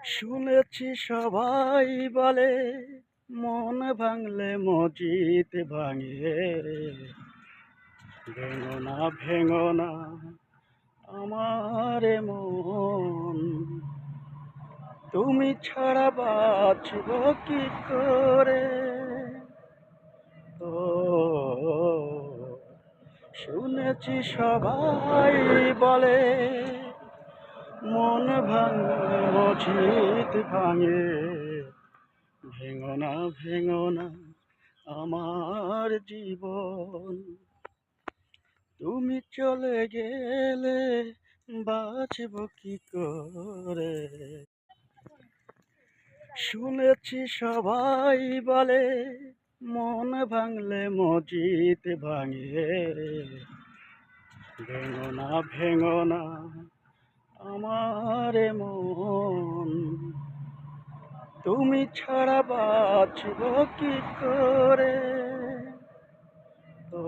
শুনেছি সবাই বলে মন ভাঙলে মজিদ ভাঙে। ভেঙো না ভেঙো না আমার মন, তুমি ছাড়া বাঁচব কি করে। ও শুনেছি সবাই বলে মন ভাঙলে মজিদ ভাঙে। ভেঙো না আমার জীবন, তুমি চলে গেলে বাঁচব কি করে। শুনেছি সবাই বলে মন ভাঙলে মজিদ ভাঙে। ভেঙো না আমার মন, তুমি ছাড়া বাঁচব কি করে। ও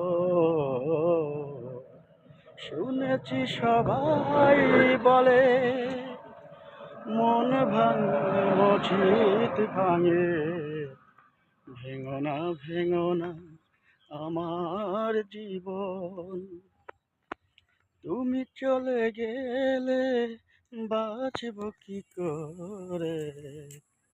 শুনেছি সবাই বলে মন ভাঙলে মজিদ ভাঙে। ভেঙো না আমার জীবন, তুমি চলে গেলে বাঁচব কি করে।